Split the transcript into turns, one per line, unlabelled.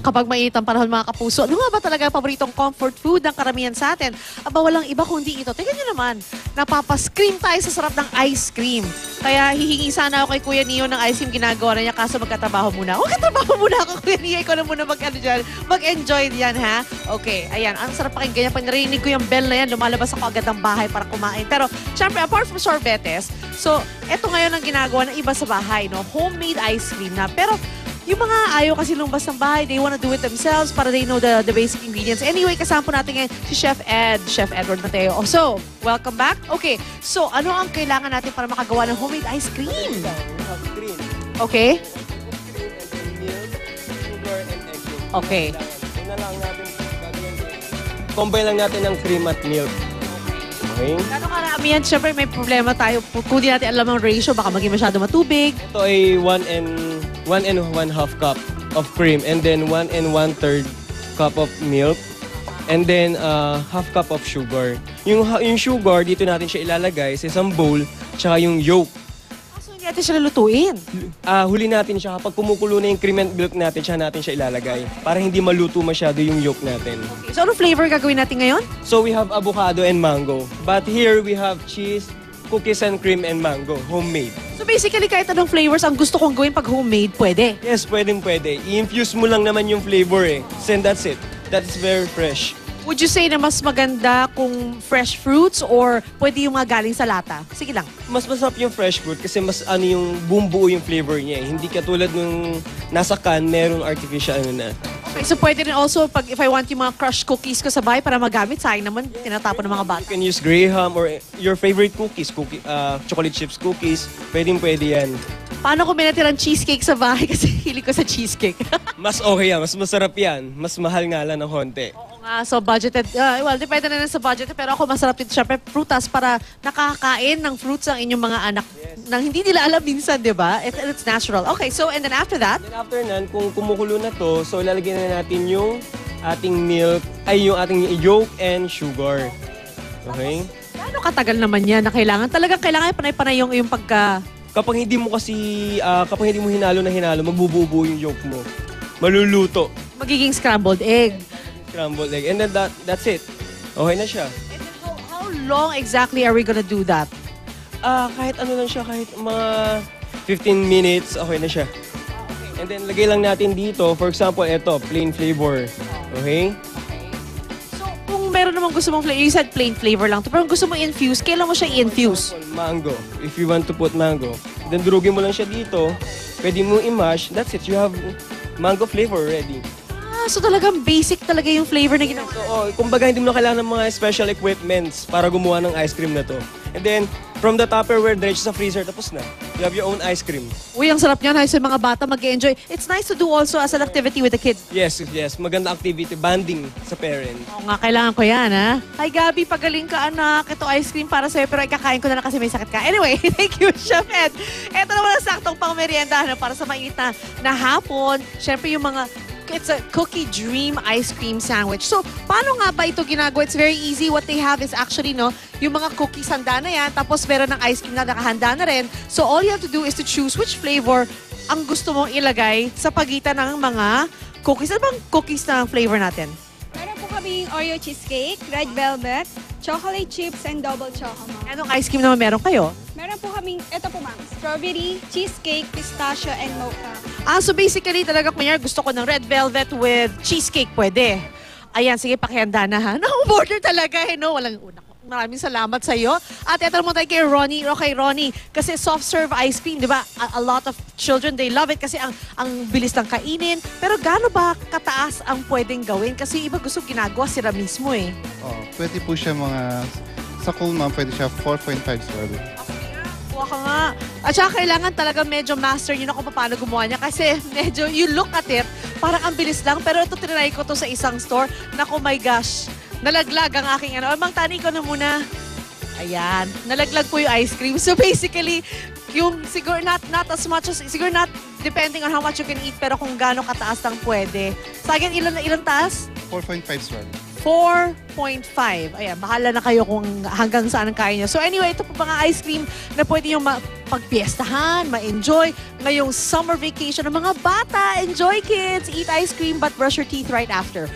Kapag mainit ang panahon mga kapuso, ano nga ba talaga ang paboritong comfort food ng karamihan sa atin? Aba, walang iba kundi ito. Tingnan nyo naman, napapascream tayo sa sarap ng ice cream. Kaya hihingi sana ako kay Kuya Neo ng ice cream ginagawa na niya, kaso magkatrabaho muna. Magkatrabaho muna ako, Kuya Neo. Ikaw na muna mag-enjoy diyan, ha? Okay, ayan. Ang sarap pakinggan niya. Pag narinig ko yung bell na yan, lumalabas ako agad ng bahay para kumain. Pero, syempre, apart from sorbetes, so, eto ngayon ang ginagawa ng iba sa bahay, no? Homemade ice cream na. Pero, yung mga ayaw kasi lumabas ng bahay, they wanna do it themselves para they know the basic ingredients. Anyway, kasama po natin ngayon si Chef Edward Mateo. So, welcome back. Okay, so ano ang kailangan natin para makagawa ng homemade ice cream? Okay. Okay.
Combine lang natin ng cream at milk. Okay.
Gano'ng karami yan? Siyempre may problema tayo. Kung di natin alam ang ratio, baka maging masyado matubig.
Ito ay 1 and 1.5 cup of cream, and then 1 and 1/3 cup of milk, and then half cup of sugar. Yung sugar, dito natin siya ilalagay sa isang bowl, tsaka yung yolk.
So hindi natin siya lulutuin.
Huli natin siya kapag kumukulo na yung cream and milk natin, siya natin siya ilalagay para hindi maluto masyado yung yolk natin.
Okay. So ano flavor gagawin natin ngayon?
So we have avocado and mango, but here we have cheese, cookies and cream and mango, homemade.
So basically, kahit anong flavors ang gusto kong gawin pag homemade, pwede.
Yes, pwede. I-infuse mo lang naman yung flavor eh. And that's it. That's very fresh.
Would you say na mas maganda kung fresh fruits or pwede yung mga galing sa lata? Sige lang.
Mas masarap yung fresh fruit kasi mas yung bumbuo yung flavor niya eh. Hindi katulad nung nasa can, merong artificial na.
Okay, so pwede rin also, if I want yung mga crushed cookies ko sa bahay para magamit, sayang naman, tinatapon ng mga bata.
You can use Graham or your favorite cookies, chocolate chips cookies. Pwede yan.
Paano kung may natirang cheesecake sa bahay kasi hilig ko sa cheesecake?
Mas okay yan, mas masarap yan. Mas mahal nga lang ng konti.
Oo nga, so budgeted. Well, depende na lang sa budget. Pero ako masarap din syempre prutas para nakakain ng fruits ang inyong mga anak. Nang hindi nila alam minsan, di ba? It's natural. Okay, so and then after that?
Then after nan, kung kumukulo na to, so ilalagay na natin yung ating milk, yung ating yolk and sugar. Okay?
Gaano katagal naman yan na kailangan? Talagang kailangan panay-panay yung pagka...
Kapag hindi mo hinalo na hinalo, magbubuo yung yolk mo. Maluluto.
Magiging scrambled egg.
Scrambled egg. And then that's it. Okay na siya.
And then how long exactly are we gonna do that?
Kahit ano lang siya, kahit mga 15 minutes, okay na siya. And then lagay lang natin dito, for example, ito, plain flavor. Okay?
So, kung meron namang gusto mong flavor, you said plain flavor lang to, pero kung gusto mo infuse, kailan mo siya i-infuse?
Mango. If you want to put mango. Then durugin mo lang siya dito. Pwede mo i-mash. That's it. You have mango flavor already.
So talagang basic talaga yung flavor na ginawa.
So, kumbaga hindi mo na kailangan ng mga special equipments para gumawa ng ice cream na to. And then, from the Tupperware, diretso sa freezer, tapos na. You have your own ice cream.
Uy, ang sarap niyan. Sa mga bata mag-enjoy. It's nice to do also as an activity with the kids.
Yes. Maganda activity. Banding sa parent.
Oo nga, kailangan ko yan, ha? Hi, Gabi. Pagaling ka, anak. Ito ice cream para sa'yo, pero ikakain ko na lang kasi may sakit ka. Anyway, thank you, Chef Ed. Ito naman ang saktong pang merienda para sa mainit na hapon. Siyempre, yung mga it's a cookie dream ice cream sandwich. So, paano nga ba ito ginagawa? It's very easy. What they have is actually, yung mga cookies handa na yan, tapos meron ng ice cream na nakahanda na rin. So, all you have to do is to choose which flavor ang gusto mong ilagay sa pagitan ng mga cookies. Ano bang cookies na flavor natin?
Meron po kaming Oreo cheesecake, red velvet, chocolate chips, and double chocolate.
Anong ice cream naman meron kayo?
Meron po kaming, ito po ma'am, strawberry, cheesecake, pistachio, and mocha.
So basically talaga kunyari gusto ko ng red velvet with cheesecake, pwede. Ayan, sige, pakihanda na ha. Naka-order talaga no? Maraming salamat sa iyo. At ito naman tayo kay Ronnie. Okay, Ronnie, kasi soft serve ice cream, di ba? A lot of children, they love it kasi ang bilis ng kainin. Pero gaano ba kataas ang pwedeng gawin? Kasi iba gusto ginagawa sila mismo eh.
Pwede po siya sa cool ma'am, pwede siya 4.5 strawberry.
Kuha ka nga. At saka kailangan talaga medyo master yun kung paano gumawa niya. Kasi medyo, you look at it, parang ang bilis lang. Pero ito, tinry ko to sa isang store. Naku, my gosh. Nalaglag ang aking Mang Tani ko na muna. Ayan. Nalaglag po yung ice cream. So basically, yung siguro not as much as, siguro not depending on how much you can eat, pero kung gaano kataas lang pwede. Sa akin, ilang taas?
4.5 strawberry.
4.5. Ayan, bahala na kayo kung hanggang saan ang kaya nyo. So anyway, ito po mga ice cream na pwede nyo pagpiestahan, ma-enjoy ngayong summer vacation ng mga bata. Enjoy, kids! Eat ice cream but brush your teeth right after.